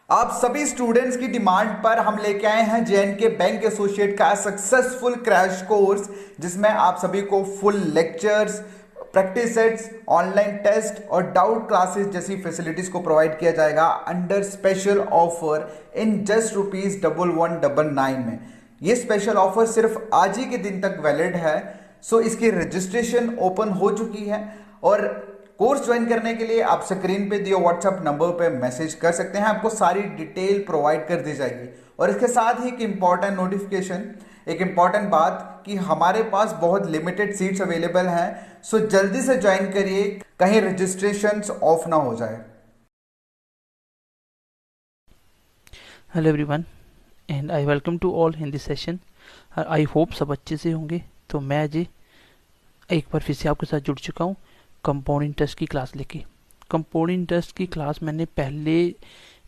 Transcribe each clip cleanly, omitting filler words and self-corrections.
आप सभी स्टूडेंट्स की डिमांड पर हम लेके आए हैं जेएनके बैंक एसोसिएट का सक्सेसफुल क्रैश कोर्स, जिसमें आप सभी को full lectures, practice sets, online test और डाउट क्लासेस जैसी फैसिलिटीज को प्रोवाइड किया जाएगा under special offer in just ₹1199 में। ये स्पेशल ऑफर सिर्फ आज ही के दिन तक वैलिड है। सो इसकी रजिस्ट्रेशन ओपन हो चुकी है और कोर्स ज्वाइन करने के लिए आप स्क्रीन पे दिए व्हाट्सएप नंबर पे मैसेज कर सकते हैं। आपको सारी डिटेल प्रोवाइड कर दी जाएगी। और इसके साथ ही एक इंपॉर्टेंट नोटिफिकेशन, एक इंपॉर्टेंट बात कि हमारे पास बहुत लिमिटेड सीट्स अवेलेबल हैं। सो जल्दी से ज्वाइन करिए, कहीं रजिस्ट्रेशन ऑफ ना हो जाए। Hello everyone and I welcome to all in this session. I hope सब अच्छे से होंगे। तो मैं अजय एक बार फिर से आपके साथ जुड़ चुका हूँ कंपाउंड इंटरेस्ट की क्लास लेके। कंपाउंड इंटरेस्ट की क्लास मैंने पहले,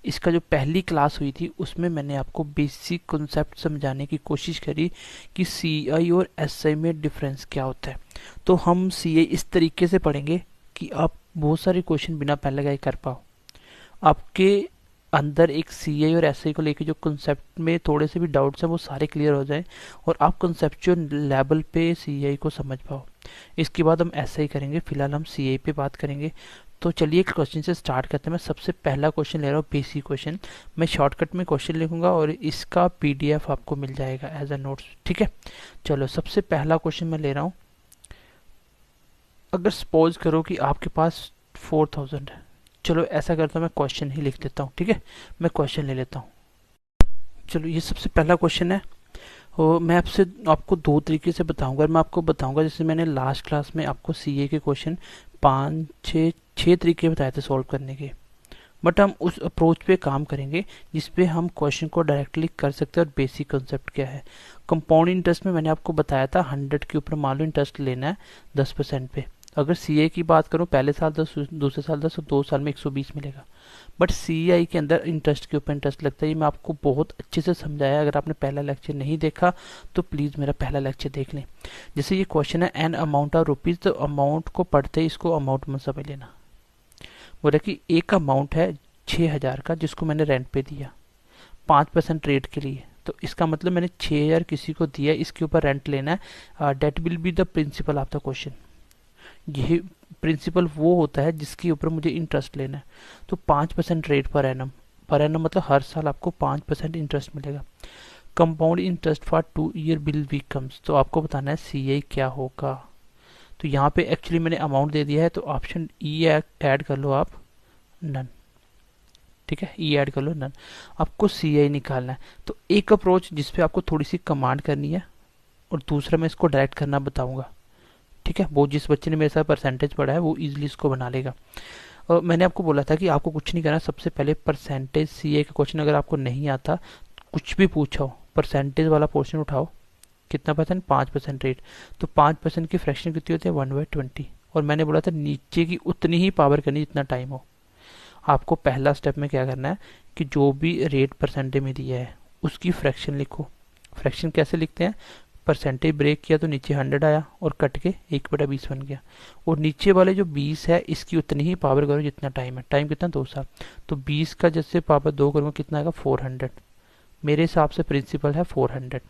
इसका जो पहली क्लास हुई थी उसमें मैंने आपको बेसिक कॉन्सेप्ट समझाने की कोशिश करी कि सीआई और एसआई में डिफरेंस क्या होता है। तो हम सीआई इस तरीके से पढ़ेंगे कि आप बहुत सारे क्वेश्चन बिना पहले लगाए कर पाओ। आपके अंदर एक सीआई और एसआई को लेके जो कॉन्सेप्ट में थोड़े से भी डाउट्स हैं वो सारे क्लियर हो जाएं और आप कॉन्सेप्चुअल लेवल पे सीआई को समझ पाओ। इसके बाद हम एसआई करेंगे, फिलहाल हम सीआई पे बात करेंगे। तो चलिए एक क्वेश्चन से स्टार्ट करते हैं। मैं सबसे पहला क्वेश्चन ले रहा हूँ, बेसिक क्वेश्चन। मैं शॉर्टकट में क्वेश्चन लिखूंगा और इसका पीडीएफ आपको मिल जाएगा एज अ नोट्स, ठीक है। चलो सबसे पहला क्वेश्चन मैं ले रहा हूँ। अगर सपोज करो कि आपके पास 4000 है। चलो ऐसा करता हूँ, मैं क्वेश्चन ही लिख देता हूँ, ठीक है। मैं क्वेश्चन ले लेता हूँ। चलो ये सबसे पहला क्वेश्चन है और मैं आपको दो तरीके से बताऊंगा। मैं आपको बताऊंगा जैसे मैंने लास्ट क्लास में आपको सीए के क्वेश्चन 5 6 तरीके बताए थे सॉल्व करने के। बट हम उस अप्रोच पे काम करेंगे जिसपे हम क्वेश्चन को डायरेक्टली कर सकते हैं और बेसिक कंसेप्ट क्या है। कंपाउंड इंटरेस्ट में मैंने आपको बताया था 100 के ऊपर मान लो इंटरेस्ट लेना है 10% पे। अगर सीए की बात करूं, पहले साल 10, दूसरे साल 10 और 2 साल में 120 मिलेगा। बट सीआई के अंदर इंटरेस्ट के ऊपर इंटरेस्ट लगता है। ये मैं आपको बहुत अच्छे से समझाया। अगर आपने पहला लेक्चर नहीं देखा तो प्लीज़ मेरा पहला लेक्चर देख लें। जैसे ये क्वेश्चन है एन अमाउंट ऑफ रुपीज़, तो अमाउंट को पढ़ते ही इसको अमाउंट में समझ लेना। बोला कि एक अमाउंट है 6000 का जिसको मैंने रेंट पे दिया 5% रेट के लिए। तो इसका मतलब मैंने 6000 किसी को दिया, इसके ऊपर रेंट लेना है। That will be the principal of the question. ये प्रिंसिपल वो होता है जिसके ऊपर मुझे इंटरेस्ट लेना है। तो 5% रेट पर एनम मतलब हर साल आपको 5% इंटरेस्ट मिलेगा। Compound interest for 2 year will वी कम्स, तो आपको बताना है सीआई क्या होगा। तो यहाँ पे एक्चुअली मैंने अमाउंट दे दिया है, तो ऑप्शन ई ऐड कर लो आप, नन। ठीक है, ई ऐड कर लो, नन। आपको सीआई निकालना है। तो एक अप्रोच जिसपे आपको थोड़ी सी कमांड करनी है और दूसरा मैं इसको डायरेक्ट करना बताऊंगा, ठीक है। वो जिस बच्चे ने मेरे साथ परसेंटेज पढ़ा है वो इजीली इसको बना लेगा। और मैंने आपको बोला था कि आपको कुछ नहीं करना, सबसे पहले परसेंटेज सीए का क्वेश्चन अगर आपको नहीं आता, कुछ भी पूछा हो, परसेंटेज वाला पोर्शन उठाओ। कितना परसेंट? 5% रेट। तो 5% की फ्रैक्शन कितनी होती है? 1/20। और मैंने बोला था नीचे की उतनी ही पावर करनी जितना टाइम हो। आपको पहला स्टेप में क्या करना है कि जो भी रेट परसेंटेज में दिया है उसकी फ्रैक्शन लिखो। फ्रैक्शन कैसे लिखते हैं? परसेंटेज ब्रेक किया तो नीचे 100 आया और कट के 1/20 बन गया। और नीचे वाले जो 20 है इसकी उतनी ही पावर करो जितना टाइम है। टाइम कितना? 2 साल। तो 20 का जैसे पावर 2 करूँगा कितना आएगा? 400। मेरे हिसाब से प्रिंसिपल है 400।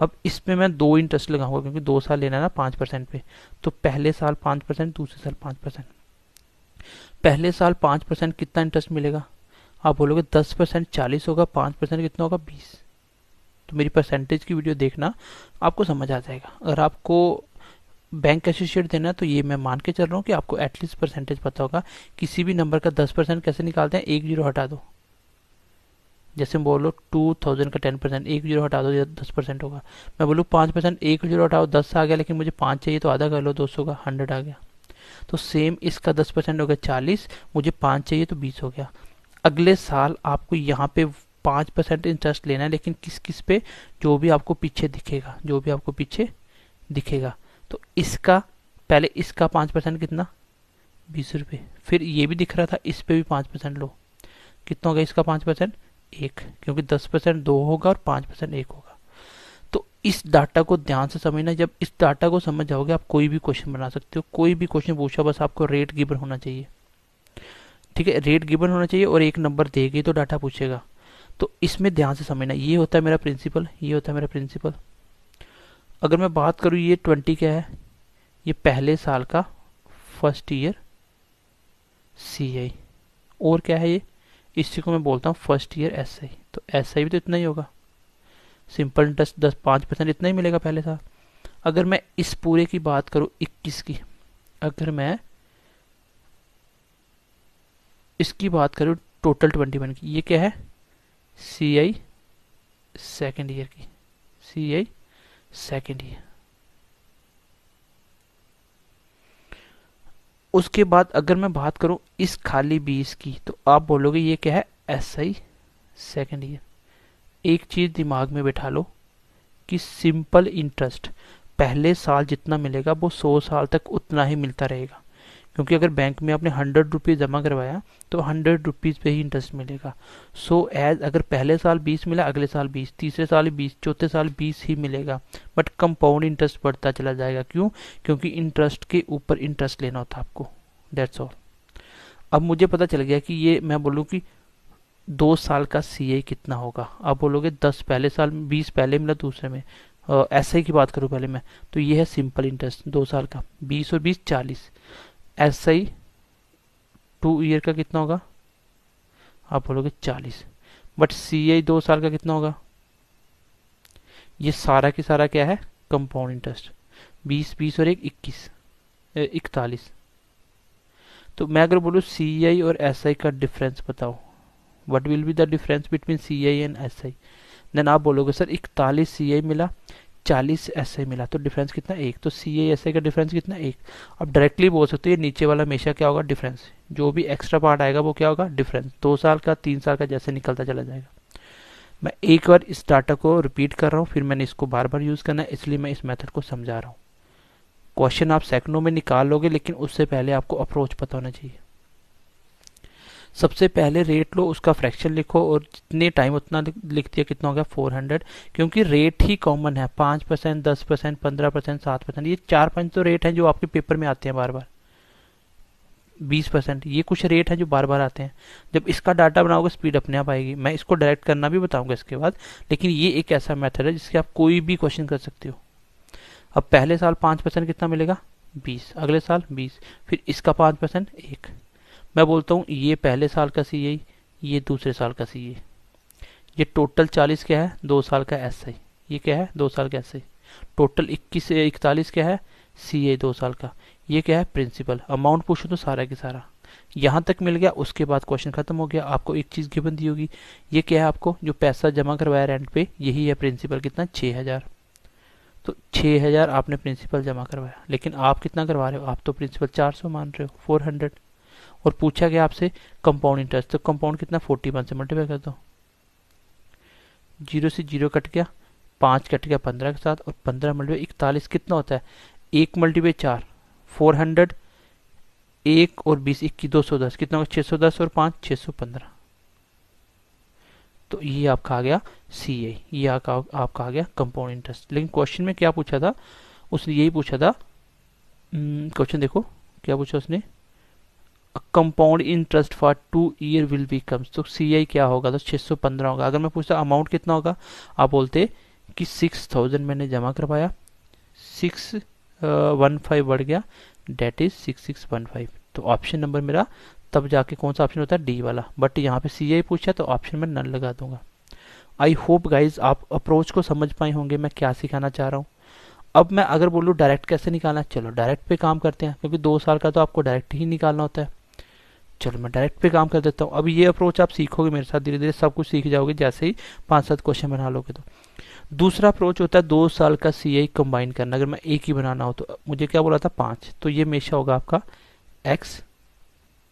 अब इसमें मैं 2 इंटरेस्ट लगाऊंगा क्योंकि 2 साल लेना है ना 5% पे। तो पहले साल 5%, दूसरे साल 5%। पहले साल 5% कितना इंटरेस्ट मिलेगा? आप बोलोगे 10% 40 होगा, 5% कितना होगा? 20। तो मेरी परसेंटेज की वीडियो देखना, आपको समझ आ जाएगा। अगर आपको बैंक एसोसिएट देना है तो ये मैं मान के चल रहा हूँ कि आपको एटलीस्ट परसेंटेज पता होगा। किसी भी नंबर का 10% कैसे निकालते हैं? एक जीरो हटा दो। जैसे बोलो 2000 का 10%, एक जीरो हटा दो, 10% होगा। मैं बोलूँ 5%, एक जीरो हटाओ, 10 आ गया, लेकिन मुझे 5 चाहिए तो आधा कर लो, 200 का 100 आ गया। तो सेम इसका 10% हो गया 40, मुझे 5 चाहिए तो 20 हो गया। अगले साल आपको यहाँ पे 5% इंटरेस्ट लेना है, लेकिन किस किस पे? जो भी आपको पीछे दिखेगा, जो भी आपको पीछे दिखेगा। तो इसका पहले इसका 5% कितना? 20 रुपये। फिर ये भी दिख रहा था, इस पे भी 5% लो। कितना होगा इसका 5%? 1, क्योंकि 10% 2 होगा और 5% 1 होगा। तो इस डाटा को ध्यान से समझना। जब इस डाटा को समझ जाओगे आप कोई भी क्वेश्चन बना सकते हो। कोई भी क्वेश्चन पूछा, बस आपको रेट गिवन होना चाहिए, ठीक है, रेट गिवन होना चाहिए और एक नंबर देगी तो डाटा पूछेगा। तो इसमें ध्यान से समझना, ये होता है मेरा प्रिंसिपल, ये होता है मेरा प्रिंसिपल। अगर मैं बात करूँ ये 20 क्या है, ये पहले साल का फर्स्ट ईयर CI, और क्या है ये, इसी को मैं बोलता हूँ फर्स्ट ईयर SI। तो SI भी तो इतना ही होगा, सिंपल इंटरेस्ट 5% इतना ही मिलेगा पहले साल। अगर मैं इस पूरे की बात करूँ 21 की, अगर मैं इसकी बात करूँ टोटल 21 की, ये क्या है CI सेकेंड ईयर की, CI सेकेंड ईयर। उसके बाद अगर मैं बात करूं इस खाली 20 की, तो आप बोलोगे ये क्या है SI सेकेंड ईयर। एक चीज दिमाग में बैठा लो कि सिंपल इंटरेस्ट पहले साल जितना मिलेगा वो 100 साल तक उतना ही मिलता रहेगा, क्योंकि अगर बैंक में आपने 100 रुपीज जमा करवाया तो 100 रुपीज पे ही इंटरेस्ट मिलेगा। सो एज अगर पहले साल 20 मिला, अगले साल 20, तीसरे साल 20, चौथे साल 20 ही मिलेगा, बट कंपाउंड इंटरेस्ट बढ़ता चला जाएगा। क्यों? क्योंकि इंटरेस्ट के ऊपर इंटरेस्ट लेना होता है आपको, दैट्स ऑल। अब मुझे पता चल गया कि ये मैं बोलूँ कि 2 साल का CI कितना होगा। आप बोलोगे 10 पहले साल, 20 पहले मिला दूसरे में, SI की बात करूँ पहले मैं, तो ये है सिंपल इंटरेस्ट 2 साल का, 20 और 20 40। SI 2 ईयर का कितना होगा, आप बोलोगे 40, बट CI 2 साल का कितना होगा, ये सारा की सारा क्या है कंपाउंड इंटरेस्ट, 20 20 और 1 21 41। तो मैं अगर बोलूँ CI और SI का डिफरेंस बताओ, what will be the difference between CI and SI, then आप बोलोगे सर 41 CI मिला, 40 SI मिला, तो डिफरेंस कितना 1। तो CI SI का डिफरेंस कितना 1। अब डायरेक्टली बोल सकते हो ये नीचे वाला हमेशा क्या होगा डिफरेंस, जो भी एक्स्ट्रा पार्ट आएगा वो क्या होगा डिफरेंस, 2 साल का 3 साल का जैसे निकलता चला जाएगा। मैं एक बार इस डाटा को रिपीट कर रहा हूँ, फिर मैंने इसको बार बार यूज करना है, इसलिए मैं इस मेथड को समझा रहा हूँ। क्वेश्चन आप सेकंडों में निकाल लोगे, लेकिन उससे पहले आपको अप्रोच पता होना चाहिए। सबसे पहले रेट लो, उसका फ्रैक्शन लिखो और जितने टाइम उतना लिख दिया, कितना हो गया 400, क्योंकि रेट ही कॉमन है 5%, 10%, 15%, 7%, ये 4-5 तो रेट हैं जो आपके पेपर में आते हैं बार बार। 20% ये कुछ रेट हैं जो बार बार आते हैं। जब इसका डाटा बनाओगे स्पीड अपने आप आएगी। मैं इसको डायरेक्ट करना भी बताऊंगा इसके बाद, लेकिन ये एक ऐसा मेथड है जिससे आप कोई भी क्वेश्चन कर सकते हो। अब पहले साल 5% कितना मिलेगा 20, अगले साल 20, फिर इसका 5% 1। मैं बोलता हूँ ये पहले साल का CI, ये दूसरे साल का CI, ये टोटल 40 क्या है 2 साल का SI, ये क्या है 2 साल का SI, टोटल 21 से 41 क्या है CI 2 साल का, ये क्या है प्रिंसिपल। अमाउंट पूछो तो सारा की सारा यहाँ तक मिल गया, उसके बाद क्वेश्चन खत्म हो गया। आपको एक चीज गिवन दी होगी, ये क्या है आपको जो पैसा जमा करवाया रेंट पे, यही है प्रिंसिपल, कितना 6000। तो 6000 आपने प्रिंसिपल जमा करवाया, लेकिन आप कितना करवा रहे हो, आप तो प्रिंसिपल 400 मान रहे हो, 400। और पूछा गया आपसे कंपाउंड इंटरेस्ट, तो कंपाउंड कितना 41 से मल्टीप्लाई कर दो, 0 से 0 कट गया, 5 कट गया 15 के साथ, और 15 मल्टीप्लाई 41 कितना होता है, 1 मल्टीप्लाई 4 400, 1 और 20 21 210 कितना होगा 610 और 5 615। तो ये आपका आ गया CI, ये आपका आ गया कंपाउंड इंटरेस्ट। लेकिन क्वेश्चन में क्या पूछा था, उसने यही पूछा था, क्वेश्चन देखो क्या पूछा उसने, compound interest for 2 year will be comes, तो CI क्या होगा, तो 615 होगा। अगर मैं पूछता अमाउंट कितना होगा, आप बोलते कि 6000 मैंने जमा करवाया, 615 बढ़ गया, डेट इज 6615। तो ऑप्शन नंबर मेरा तब जाके कौन सा ऑप्शन होता है, डी वाला। बट यहाँ पे CI पूछा तो ऑप्शन में नल लगा दूंगा। आई होप गाइज आप अप्रोच को समझ पाए होंगे मैं क्या सिखाना चाह रहा हूँ। अब मैं अगर बोलूँ डायरेक्ट कैसे निकालना, चलो डायरेक्ट पे काम करते हैं, क्योंकि 2 साल का तो आपको डायरेक्ट ही निकालना होता है। चलो मैं डायरेक्ट पे काम कर देता हूँ। अब ये अप्रोच आप सीखोगे मेरे साथ, धीरे धीरे सब कुछ सीख जाओगे, जैसे ही 5-7 क्वेश्चन बना लोगे। तो दूसरा अप्रोच होता है 2 साल का CI कंबाइन करना। अगर मैं एक ही बनाना हो तो मुझे क्या बोला था 5, तो ये हमेशा होगा आपका x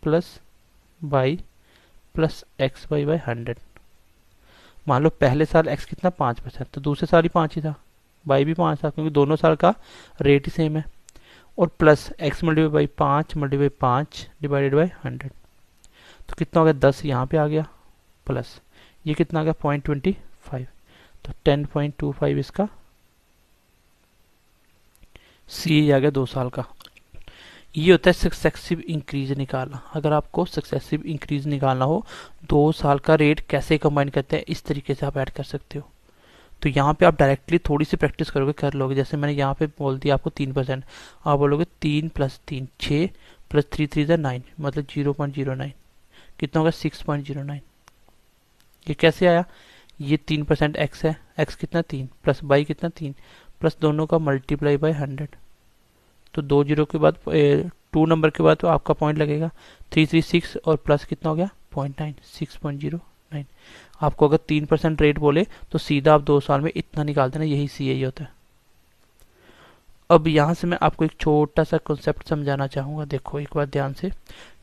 plus y plus x y by 100। मान लो पहले साल x कितना 5%, तो दूसरे साल ही 5 ही था, y भी 5 था, क्योंकि दोनों साल का रेट ही सेम है। और plus x multiply by 5 multiply 5 divided by 100, तो कितना हो गया 10 यहाँ पे आ गया, प्लस ये कितना आ गया 0.25, तो 10.25 इसका CI आ गया 2 साल का। ये होता है सक्सेसिव इंक्रीज निकालना। अगर आपको सक्सेसिव इंक्रीज निकालना हो, 2 साल का रेट कैसे कंबाइन करते हैं, इस तरीके से आप ऐड कर सकते हो। तो यहाँ पे आप डायरेक्टली थोड़ी सी प्रैक्टिस करोगे, कर लोगे। जैसे मैंने यहाँ पे बोल दिया आपको 3%, आप बोलोगे 3 + 3 6 + 3 3 = 9, मतलब 0.09, कितना होगा 6.09। ये कैसे आया, ये 3% एक्स है, एक्स कितना 3, प्लस बाई कितना 3, प्लस दोनों का मल्टीप्लाई बाय 100। तो 2 जीरो के बाद 2 नंबर के बाद तो आपका पॉइंट लगेगा 336 और प्लस कितना हो गया 0.9, 6.09। आपको अगर 3% रेट बोले तो सीधा आप 2 साल में इतना निकाल देना, यही सी होता है। अब यहाँ से मैं आपको एक छोटा सा कॉन्सेप्ट समझाना चाहूँगा। देखो एक बार ध्यान से,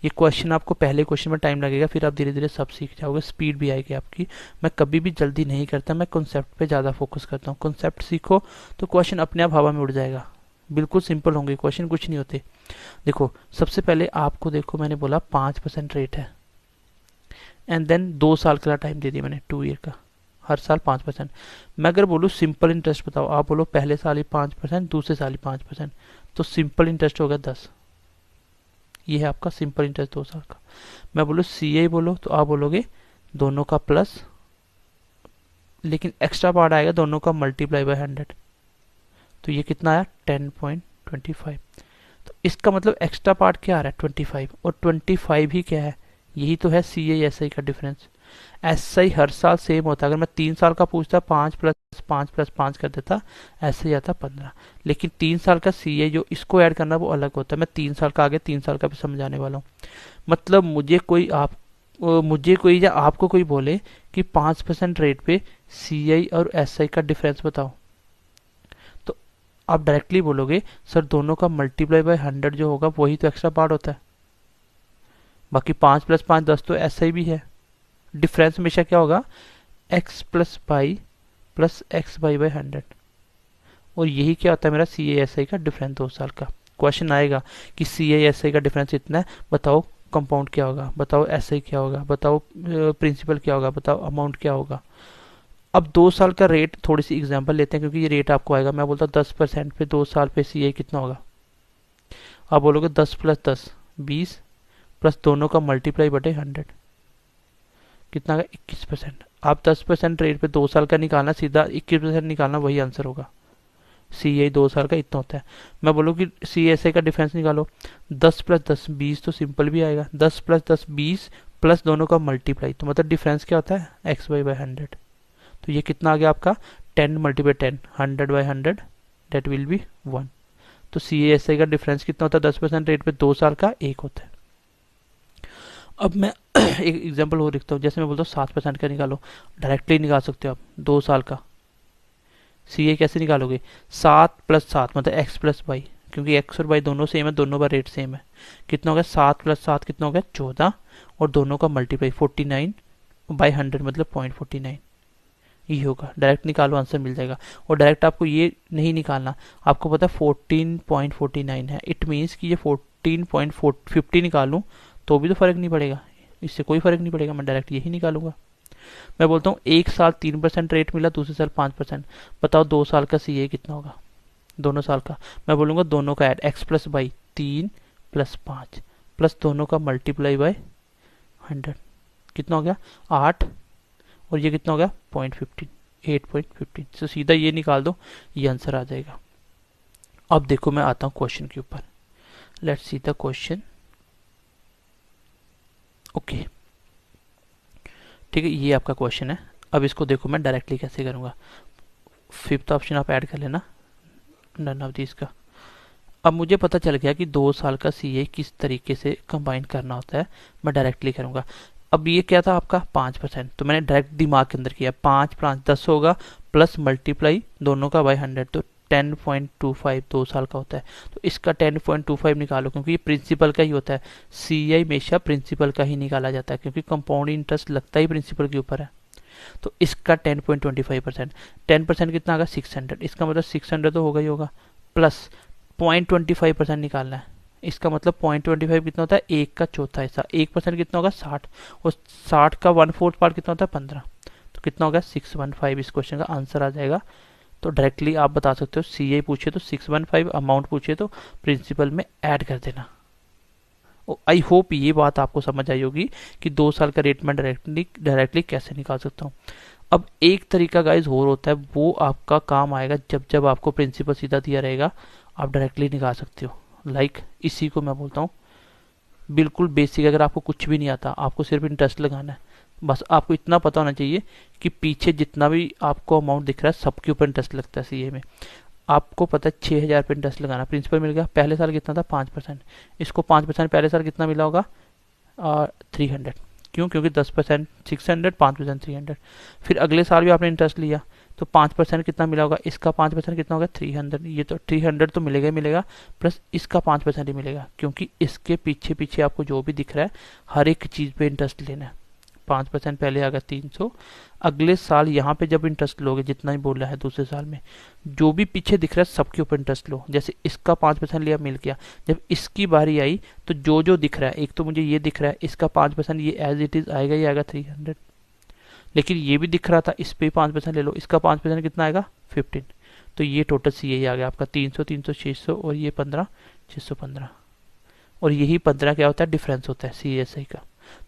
ये क्वेश्चन आपको पहले क्वेश्चन में टाइम लगेगा, फिर आप धीरे धीरे सब सीख जाओगे, स्पीड भी आएगी आपकी। मैं कभी भी जल्दी नहीं करता, मैं कॉन्सेप्ट पे ज़्यादा फोकस करता हूँ। कॉन्सेप्ट सीखो तो क्वेश्चन अपने आप हवा में उड़ जाएगा, बिल्कुल सिंपल होंगे क्वेश्चन, कुछ नहीं होते। देखो सबसे पहले आपको, देखो मैंने बोला 5% रेट है, एंड देन 2 साल का टाइम दे दिया मैंने, 2 ईयर का, हर साल 5%। मैं अगर बोलूँ सिंपल इंटरेस्ट बताओ, आप बोलो पहले साल ही 5%, दूसरे साल ही 5%, तो सिंपल इंटरेस्ट होगा 10। ये है आपका सिंपल इंटरेस्ट 2 साल का। मैं बोलूँ CA बोलो तो आप बोलोगे दोनों का प्लस, लेकिन एक्स्ट्रा पार्ट आएगा दोनों का मल्टीप्लाई बाय 100, तो ये कितना आया 10.25। तो इसका मतलब एक्स्ट्रा पार्ट क्या आ रहा है 25, और 25 ही क्या है, यही तो है CA SI का डिफरेंस। SI हर साल सेम होता है, अगर मैं 3 साल का पूछता 5 + 5 + 5 कर देता, ऐसे ही आता 15। लेकिन 3 साल का CA जो इसको ऐड करना वो अलग होता है। मैं 3 साल का आगे 3 साल का भी समझाने वाला हूँ। मतलब मुझे कोई या आपको कोई बोले कि 5% रेट पे CI और SI का डिफरेंस बताओ, तो आप डायरेक्टली बोलोगे सर दोनों का मल्टीप्लाई बाय 100 जो होगा वही तो एक्स्ट्रा पार्ट होता है, बाकी 5 + 5 10 तो SI भी है। डिफरेंस हमेशा क्या होगा, x + y + x/y बाय 100, और यही क्या होता है मेरा CA/SI का डिफरेंस 2 साल का। क्वेश्चन आएगा कि CA/SI का डिफरेंस इतना है, बताओ कंपाउंड क्या होगा, बताओ SI क्या होगा, बताओ प्रिंसिपल क्या होगा, बताओ अमाउंट क्या होगा। अब 2 साल का रेट थोड़ी सी एग्जांपल लेते हैं, क्योंकि ये रेट आपको आएगा। मैं बोलता हूँ 10% पे 2 साल पे CA कितना होगा, आप बोलोगे 10 + 10 20, प्लस दोनों का मल्टीप्लाई बटे 100, कितना का 21%। आप 10% रेट पे 2 साल का निकालना, सीधा 21% निकालना, वही आंसर होगा। CA 2 साल का इतना होता है। मैं बोलूँ कि CSI का डिफरेंस निकालो, 10 + 10 20, तो सिंपल भी आएगा, 10 + 10 20 प्लस दोनों का मल्टीप्लाई, तो मतलब डिफरेंस क्या होता है xy/100। तो ये कितना आ गया आपका 10 × 10 100/100, डेट विल बी 1। तो CSI का डिफरेंस कितना होता है 10% रेट पे 2 साल का 1 होता है। अब मैं एक एग्जांपल और लिखता हूँ, जैसे मैं बोलता हूँ 7% का निकालो, डायरेक्टली निकाल सकते हो आप 2 साल का। CA कैसे निकालोगे, 7 + 7 मतलब x + y, क्योंकि x और y दोनों सेम है, दोनों का रेट सेम है। कितना हो गया 7 + 7 कितना हो गया 14, और दोनों का मल्टीप्लाई 49/100 मतलब 0.49, ये होगा। डायरेक्ट निकालो, आंसर मिल जाएगा। और डायरेक्ट आपको ये नहीं निकालना, आपको पता है 14.49 है, इट मीन्स कि ये 14.50 निकालूं तो भी तो फर्क नहीं पड़ेगा, इससे कोई फर्क नहीं पड़ेगा, मैं डायरेक्ट यही निकालूंगा। मैं बोलता हूँ 1 साल 3% रेट मिला, दूसरे साल 5%, बताओ 2 साल का CA कितना होगा, दोनों साल का। मैं बोलूँगा दोनों का ऐड x + y 3 + 5 प्लस दोनों का मल्टीप्लाई बाय 100, कितना हो गया 8, और ये कितना हो गया 0.15 8.15। तो सीधा ये निकाल दो, ये आंसर आ जाएगा। अब देखो मैं आता हूँ क्वेश्चन के ऊपर, let's see the question. Okay ठीक है, ये आपका क्वेश्चन है। अब इसको देखो मैं डायरेक्टली कैसे करूँगा। 5th ऑप्शन आप ऐड कर लेना, नन ऑफ दिस का। अब मुझे पता चल गया कि 2 साल का CA किस तरीके से कंबाइन करना होता है, मैं डायरेक्टली करूँगा। अब ये क्या था आपका 5%, तो मैंने डायरेक्ट दिमाग के अंदर किया, 5 + 10 होगा, प्लस मल्टीप्लाई दोनों का बाय 100, तो 10.25 2 साल का होता है। तो इसका 10.25 निकालो, क्योंकि ये प्रिंसिपल का ही होता है। CI हमेशा प्रिंसिपल का ही निकाला जाता है, क्योंकि कंपाउंड इंटरेस्ट लगता ही प्रिंसिपल के ऊपर है। तो इसका 10.25%, 10% कितना आएगा 600, इसका मतलब 600 तो होगा ही होगा, प्लस 0.25% निकालना है। इसका मतलब 0.25 कितना होता है 1 का चौथा हिस्सा, 1% कितना होगा 60, और 60 का 1/4 पार्ट कितना होता है 15, तो कितना होगा 615। इस क्वेश्चन का आंसर आ जाएगा। तो डायरेक्टली आप बता सकते हो, CA पूछे तो 615, अमाउंट पूछे तो प्रिंसिपल में ऐड कर देना। आई होप ये बात आपको समझ आई होगी कि 2 साल का रेट मैं डायरेक्टली कैसे निकाल सकता हूँ। अब एक तरीका गाइज और होता है, वो आपका काम आएगा जब जब आपको प्रिंसिपल सीधा दिया रहेगा, आप डायरेक्टली निकाल सकते हो। लाइक इसी को मैं बोलता हूँ बिल्कुल बेसिक। अगर आपको कुछ भी नहीं आता, आपको सिर्फ इंटरेस्ट लगाना है, बस आपको इतना पता होना चाहिए कि पीछे जितना भी आपको अमाउंट दिख रहा है सबके ऊपर इंटरेस्ट लगता है सीए में। आपको पता है 6,000 पे इंटरेस्ट लगाना, प्रिंसिपल मिल गया, पहले साल कितना था 5%, इसको 5% पहले साल कितना मिला होगा 300। क्यों? क्योंकि 10% 600, 5% 300। फिर अगले साल भी आपने इंटरेस्ट लिया तो 5% कितना मिला होगा, इसका 5% कितना होगा 300। ये तो 300 तो मिलेगा ही मिलेगा, प्लस इसका 5% ही मिलेगा, क्योंकि इसके पीछे पीछे आपको जो भी दिख रहा है हर एक चीज़ पे इंटरेस्ट लेना है। 5% पहले आ गया 300, अगले साल यहाँ पे जब इंटरेस्ट लोगे जितना ही बोला है दूसरे साल में, जो भी पीछे दिख रहा है सबके ऊपर इंटरेस्ट लो। जैसे इसका 5% लिया, मिल गया, जब इसकी बारी आई तो जो जो दिख रहा है, एक तो मुझे ये दिख रहा है इसका 5%, ये एज इट इज आएगा ही आएगा 300, लेकिन ये भी दिख रहा था इस पे 5% ले लो, इसका 5% कितना आएगा 15। तो ये टोटल सी आ गया आपका 300 300 600 और ये 15 615, और यही 15 क्या होता है डिफरेंस होता है CSI का।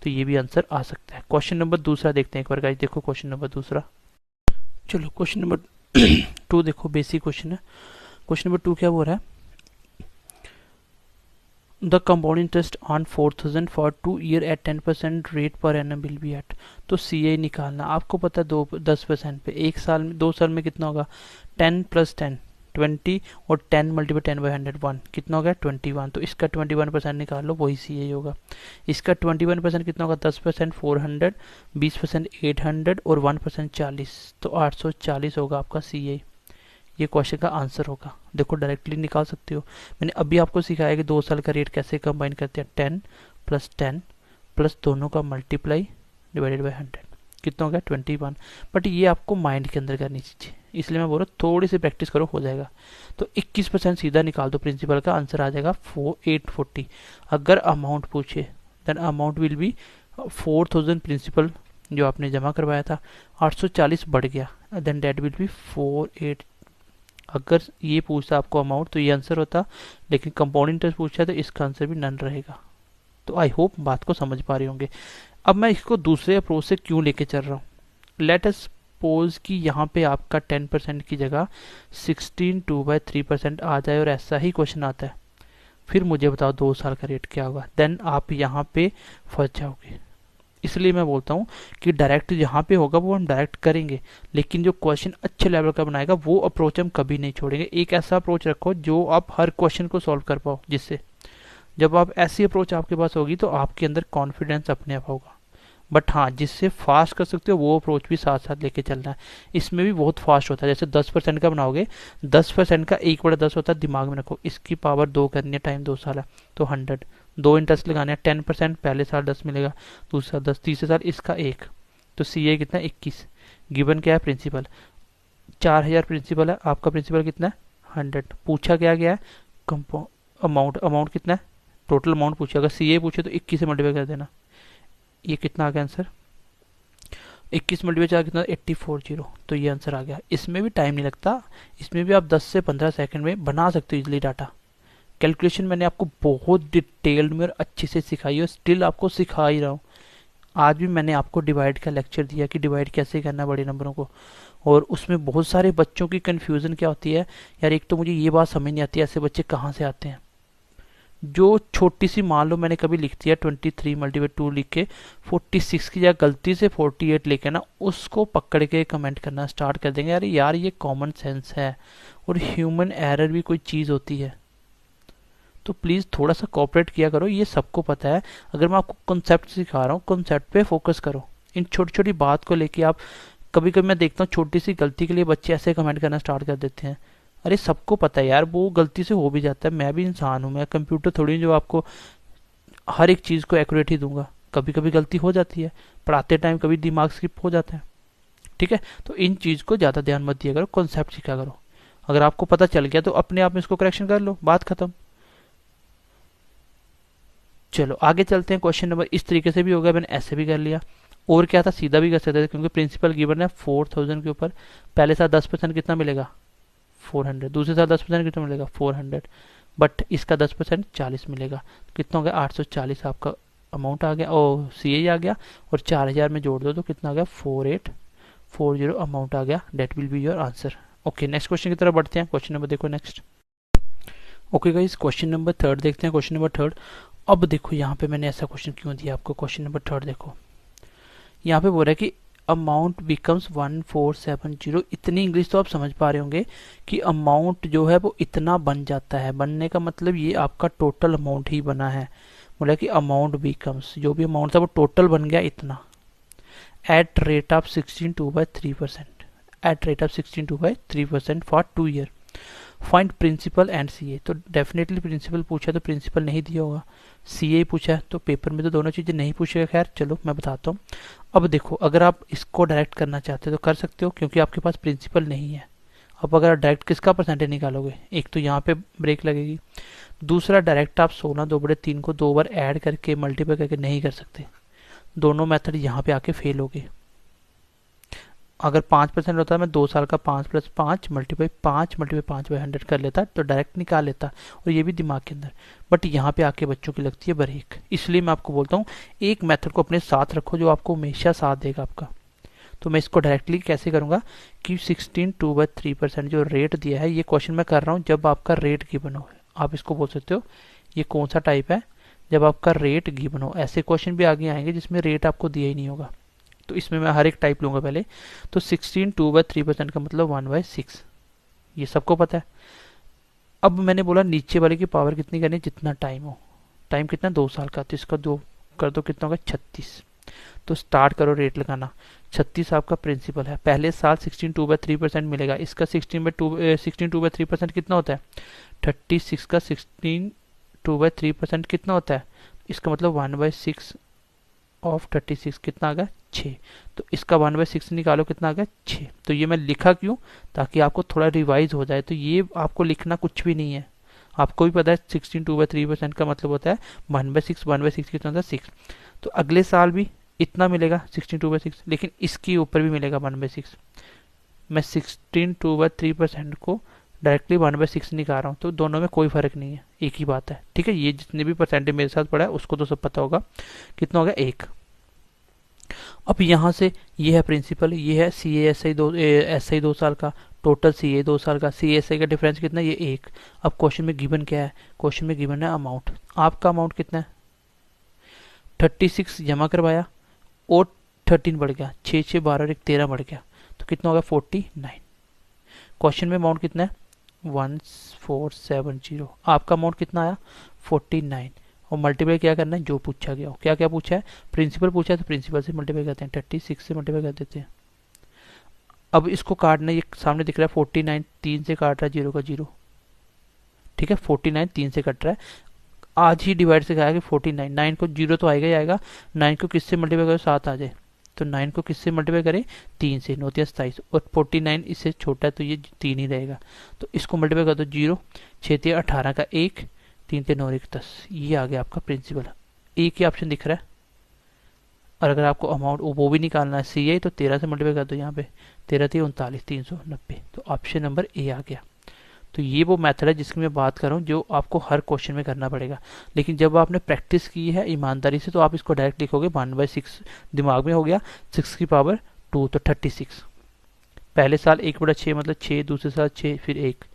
तो ये भी आंसर आ सकता है। क्वेश्चन नंबर दूसरा देखते हैं एक बार गाइस, देखो क्वेश्चन नंबर दूसरा। चलो क्वेश्चन नंबर 2 देखो, बेसिक क्वेश्चन है। क्वेश्चन नंबर 2 क्या बोल रहा है, the compound interest on 4,000 for 2 year at 10% rate per annum will be at. तो CA निकालना, आपको पता है 10% पे एक साल में, 2 साल में कितना होगा 10 + 10 20, और 10 × 10/100 1 कितना हो गया 21। तो इसका 21% निकाल लो, वही CA होगा। इसका 21% कितना होगा 10% 400, 20% 800 और 1% 40, तो 840 होगा आपका CA। ये क्वेश्चन का आंसर होगा। देखो डायरेक्टली निकाल सकते हो, मैंने अभी आपको सिखाया कि 2 साल का रेट कैसे कंबाइन करते हैं। 10 + 10 प्लस दोनों का मल्टीप्लाई डिवाइडेड बाई 100 कितना हो गया 21। बट ये आपको माइंड के अंदर करनी चाहिए, इसलिए मैं बोल रहा हूँ थोड़ी सी प्रैक्टिस करो हो जाएगा। तो 21% सीधा निकाल दो, प्रिंसिपल का आंसर आ जाएगा 840। अगर अमाउंट पूछे then amount will be 4,000 principal जो आपने जमा करवाया था, 840 बढ़ गया, देन डेट विल बी 48। अगर ये पूछता आपको अमाउंट तो ये आंसर होता, लेकिन कंपाउंड इंटरेस्ट पूछा तो इसका आंसर भी नन रहेगा। तो आई होप बात को समझ पा रहे होंगे। अब मैं इसको दूसरे अप्रोच से क्यों लेके चल रहा हूँ, लेट अस सपोज कि यहाँ पे आपका 10% की जगह 16 2/3% आ जाए और ऐसा ही क्वेश्चन आता है, फिर मुझे बताओ 2 साल का रेट क्या होगा, देन आप यहाँ पे फंस जाओगे। इसलिए मैं बोलता हूँ कि डायरेक्ट जहाँ पे होगा वो हम डायरेक्ट करेंगे, लेकिन जो क्वेश्चन अच्छे लेवल का बनाएगा वो अप्रोच हम कभी नहीं छोड़ेंगे। एक ऐसा अप्रोच रखो जो आप हर क्वेश्चन को सॉल्व कर पाओ, जिससे जब आप ऐसी अप्रोच आपके पास होगी तो आपके अंदर कॉन्फिडेंस अपने आप होगा। बट हाँ, जिससे फास्ट कर सकते हो वो अप्रोच भी साथ साथ लेके चलना है। इसमें भी बहुत फास्ट होता है, जैसे 10% का बनाओगे, 10% का 1/10 होता है, दिमाग में रखो, इसकी पावर 2 करनी है, टाइम 2 साल है तो 100, 2 इंटरेस्ट लगाने हैं। 10% पहले साल 10 मिलेगा, दूसरे साल 10, तीसरे साल इसका 1, तो CA कितना 21। गिवन क्या है प्रिंसिपल 4000 प्रिंसिपल है, आपका प्रिंसिपल कितना है 100। पूछा क्या गया है अमाउंट कितना है, टोटल अमाउंट पूछा, अगर CA पूछे तो 21 से मल्टीप्लाई कर देना। ये कितना आ गया आंसर 21 × 4 कितना 840, तो ये आंसर आ गया। इसमें भी टाइम नहीं लगता, इसमें भी आप 10 से 15 सेकंड में बना सकते हो इजीली डाटा। कैलकुलेशन मैंने आपको बहुत डिटेल्ड में और अच्छे से सिखाई है, स्टिल आपको सिखा ही रहा हूँ। आज भी मैंने आपको डिवाइड का लेक्चर दिया कि डिवाइड कैसे करना बड़े नंबरों को, और उसमें बहुत सारे बच्चों की कन्फ्यूज़न क्या होती है यार, एक तो मुझे ये बात समझ नहीं आती ऐसे बच्चे कहाँ से आते हैं जो छोटी सी, मान लो मैंने कभी लिख दिया 23 × 2 लिख के 46 की जगह गलती से 48 लेके ना, उसको पकड़ के कमेंट करना स्टार्ट कर देंगे। अरे यार ये कॉमन सेंस है और ह्यूमन एरर भी कोई चीज़ होती है, तो प्लीज़ थोड़ा सा कोऑपरेट किया करो, ये सबको पता है। अगर मैं आपको कॉन्सेप्ट सिखा रहा हूँ, कॉन्सेप्ट पे फोकस करो। इन छोटी छोटी बात को लेके आप, कभी कभी मैं देखता हूँ छोटी सी गलती के लिए बच्चे ऐसे कमेंट करना स्टार्ट कर देते हैं। अरे सबको पता है यार, वो गलती से हो भी जाता है, मैं भी इंसान हूँ, मैं कंप्यूटर थोड़ी जो आपको हर एक चीज़ को एक्यूरेट ही दूंगा, कभी कभी गलती हो जाती है, पढ़ाते टाइम कभी दिमाग स्किप हो जाता है, ठीक है। तो इन चीज़ को ज़्यादा ध्यान मत दिया करो, कॉन्सेप्ट सीखा करो। अगर आपको पता चल गया तो अपने आप में इसको करेक्शन कर लो, बात खत्म। चलो आगे चलते हैं। क्वेश्चन नंबर इस तरीके से भी होगा, मैंने ऐसे भी कर लिया, और क्या था सीधा भी कर सकते थे, क्योंकि प्रिंसिपल गिवन है 4000 के ऊपर। पहले साल 10% कितना मिलेगा 400, दूसरे साल 10% कितना मिलेगा 400, बट इसका 10% 40 मिलेगा। कितना हो गया 840 आपका अमाउंट आ गया, ओ सी आ गया, और 4000 में जोड़ दो तो कितना आ गया 4840 अमाउंट आ गया। That will be your answer. Okay next question की तरफ बढ़ते हैं। क्वेश्चन नंबर देखो next. Okay guys question number third देखते हैं। क्वेश्चन नंबर थर्ड, अब देखो यहाँ पे मैंने ऐसा क्वेश्चन क्यों दिया आपको। क्वेश्चन नंबर थर्ड देखो, यहाँ पे बोल रहा है कि अमाउंट बिकम्स 1470। इतनी इंग्लिश तो आप समझ पा रहे होंगे कि अमाउंट जो है वो इतना बन जाता है। बनने का मतलब ये आपका टोटल अमाउंट ही बना है। बोला कि अमाउंट बिकम्स, जो भी अमाउंट था वो टोटल बन गया इतना, at rate of 16.2/3%, at rate of 16.2/3% for 2 year. Find principal and CA. तो डेफिनेटली प्रिंसिपल पूछा तो प्रिंसिपल नहीं दिया होगा, सीए पूछा तो पेपर में तो दोनों चीज़ें नहीं पूछेगा। खैर चलो मैं बताता हूँ। अब देखो अगर आप इसको डायरेक्ट करना चाहते हो तो कर सकते हो, क्योंकि आपके पास प्रिंसिपल नहीं है। अब अगर डायरेक्ट किसका परसेंटेज निकालोगे, एक तो यहाँ पे ब्रेक लगेगी, दूसरा डायरेक्ट आप 16/2/3 को 2 बार ऐड करके मल्टीप्लाई करके नहीं कर सकते। दोनों मेथड यहाँ पे आके फेल हो गए। अगर 5% होता है मैं 2 साल का 5 + 5 × 5/100 कर लेता तो डायरेक्ट निकाल लेता, और ये भी दिमाग के अंदर। बट यहाँ पे आके बच्चों की लगती है ब्रेक। इसलिए मैं आपको बोलता हूँ एक मेथड को अपने साथ रखो जो आपको हमेशा साथ देगा आपका। तो मैं इसको डायरेक्टली कैसे करूँगा कि 16.2/3% जो रेट दिया है, ये क्वेश्चन मैं कर रहा हूँ जब आपका रेट गिवन हो। आप इसको बोल सकते हो ये कौन सा टाइप है, जब आपका रेट गिवन हो। ऐसे क्वेश्चन भी आगे आएंगे जिसमें रेट आपको दिया ही नहीं होगा, तो इसमें मैं हर एक टाइप लूंगा पहले। तो 16.2/3% का मतलब 1/6, ये सबको पता है। अब मैंने बोला नीचे वाले की पावर कितनी करनी है, जितना टाइम हो। टाइम कितना 2 साल का, तो इसका 2 कर दो, कितना होगा 36। तो स्टार्ट करो रेट लगाना। 36 आपका प्रिंसिपल है, पहले साल 16.2/3% मिलेगा। इसका 16.2/3% कितना होता है, 36 का 16.2/3% कितना होता है, इसका मतलब 1/6 ऑफ 36 कितना आ गया 6। तो इसका 1/6 निकालो, कितना आ गया 6। तो ये मैं लिखा क्यों, ताकि आपको थोड़ा रिवाइज हो जाए। तो ये आपको लिखना कुछ भी नहीं है, आपको भी पता है 16.2/3% का मतलब होता है 1/6। 1/6 कितना होता है 6। तो अगले साल भी इतना मिलेगा 16.2/6, लेकिन इसके ऊपर भी मिलेगा 1/6। मैं 16.2/3% को डायरेक्टली 1/6 निकाल रहा हूँ, तो दोनों में कोई फर्क नहीं है, एक ही बात है। ठीक है, ये जितने भी परसेंटेज मेरे साथ पड़ा है उसको तो सब पता होगा। कितना होगा 1। अब यहाँ से ये है प्रिंसिपल, ये है सी एस आई 2 साल का, टोटल सी ए 2 साल का, सी एस आई का डिफरेंस कितना है, ये 1। अब क्वेश्चन में गिवन क्या है, क्वेश्चन में गिवन है अमाउंट। आपका अमाउंट कितना है 36 जमा करवाया और 13 बढ़ गया, 6 6 12 और 1 13 बढ़ गया, तो कितना होगा 49। क्वेश्चन में अमाउंट कितना है 1470। आपका अमाउंट कितना आया 49, और मल्टीप्लाई क्या करना है जो पूछा गया हो। क्या क्या पूछा है, प्रिंसिपल पूछा है तो प्रिंसिपल से मल्टीप्लाई करते हैं, 36 से मल्टीप्लाई कर देते हैं। अब इसको काटना, ये सामने दिख रहा है 49 3 से काट रहा है 0 का 0। ठीक है, 49 3 से कट रहा है, आज ही डिवाइड से कहा कि 49, 9 को 0 तो आएगा ही आएगा, 9 को किससे मल्टीप्लाई करो 7 आ जाए, तो 9 को किससे मल्टीप्लाई करें 3 से, 9 3 27, और 49 इससे छोटा है तो ये 3 ही रहेगा। तो इसको मल्टीप्लाई कर दो 0 6 3 18 का 1 3 3 9 1 10, ये आ गया आपका प्रिंसिपल। एक ही ऑप्शन दिख रहा है। और अगर आपको अमाउंट वो भी निकालना है सी आई, तो 13 से मल्टीप्लाई कर दो, यहाँ पे 13 3 39 390, तो ऑप्शन नंबर ए आ गया। तो ये वो मेथड है जिसकी मैं बात कर रहा हूँ, जो आपको हर क्वेश्चन में करना पड़ेगा। लेकिन जब आपने प्रैक्टिस की है ईमानदारी से, तो आप इसको डायरेक्ट लिखोगे 1/6, दिमाग में हो गया 6 की पावर 2 तो 36। पहले साल 1/6 मतलब 6, दूसरे साल 6 फिर 1,